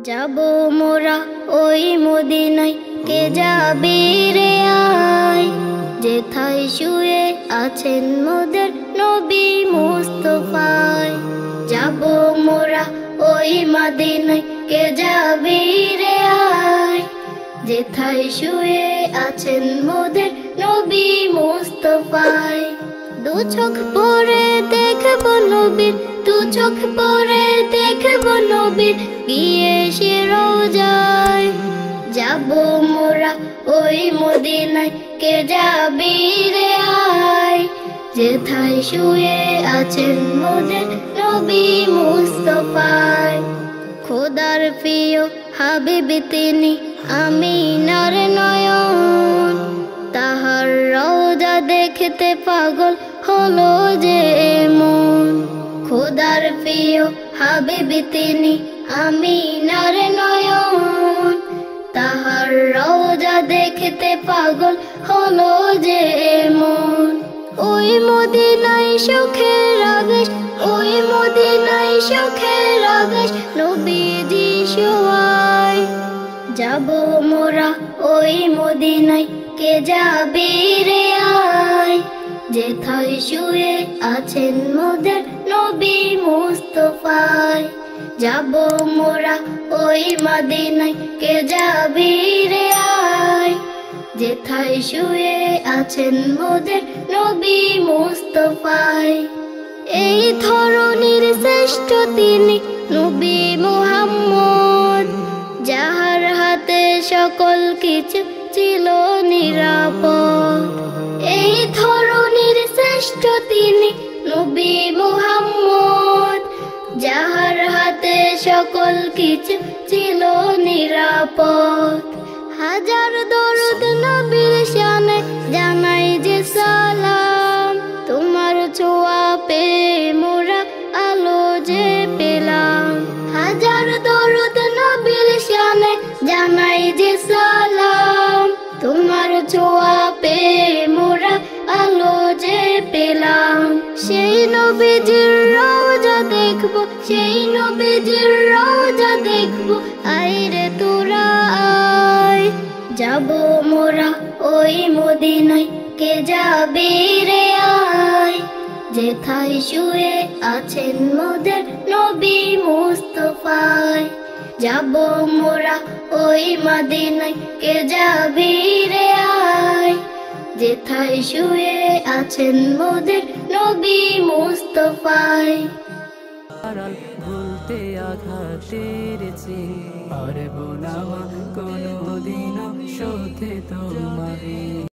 যাবো মোরা ওই মদিনায়, কে যাবে রে আয়, যেথায় শুয়ে আছেন মোদের নবী মুস্তাফায়। যাবো মোরা ওই মদিনায়, কে যাবে রে আয়, যেথায় শুয়ে আছেন মোদের নবী মুস্তাফায়। দু চোখ পরে দেখবো নবীর, দু চোখ পরে দেখবো নবীর, গিয়ে সে রোজায়। যাবো মোরা ওই মদিনায়, কে যাবে রে আয়, যেথায় শুয়ে আছেন মোদের নবী মুস্তাফায়। খোদার প্রিয় হাবিব তিনি, আমিনার নয়ন, তাহার রওজা দেখতে পাগল হলো যে মন। খোদার প্রিয় হাবিব তিনি, আমিনার নয়ন, তাহার রওজা দেখতে পাগল হলো যে মন। ওই মদিনায় সুখের আবেশ, ওই মদিনায় সুখের আবেশ, নবীজি শোয়ায়। যাবো মোরা ওই মদিনায়, কে যাবে রে আয়, যেথায় শুয়ে আছেন মোদের নবী মুস্তাফায়। যাবো মোরা ওই মদিনায়, কে যাবে রে আয়, যেথায় শুয়ে আছেন মোদের নবী মুস্তাফায়। এই ধরনের শ্রেষ্ঠ তিনি নবী মুহাম্মদ, যাহার হাতে সকল কিছু ছিল নিরাপদ। এই ধরনের শ্রেষ্ঠ তিনি নবী মুহাম্মদ, যাহার হাতে সকল কিছু ছিল নিরাপদ। হাজার দরুদ নবীর শানে জানাই যে সালাম, তোমার ছোঁয়া পেয়ে মোরা আলো যে পেলাম। হাজার দরুদ নবীর শানে জানাই যে সালাম, তোমার ছোঁয়া পেয়ে মোরা আলো যে পেলাম। সেই নবীজির রওজা দেখবো, সেই নবীজির রওজা দেখবো, আইরে তোরা আয়। যাবো মোরা ওই মদিনায়, কে যাবে রে আয়, যেথায় শুয়ে আছেন মোদের নবী মুস্তাফায়। যাবো মোরা ওই মদিনায়, কে যাবে রে আয়, যেথায় শুয়ে আছেন মোদের নবী মুস্তাফায়। ভুলতে আঘাতের চেয়ে পারবো না কোনোদিনও সতে তোমারে।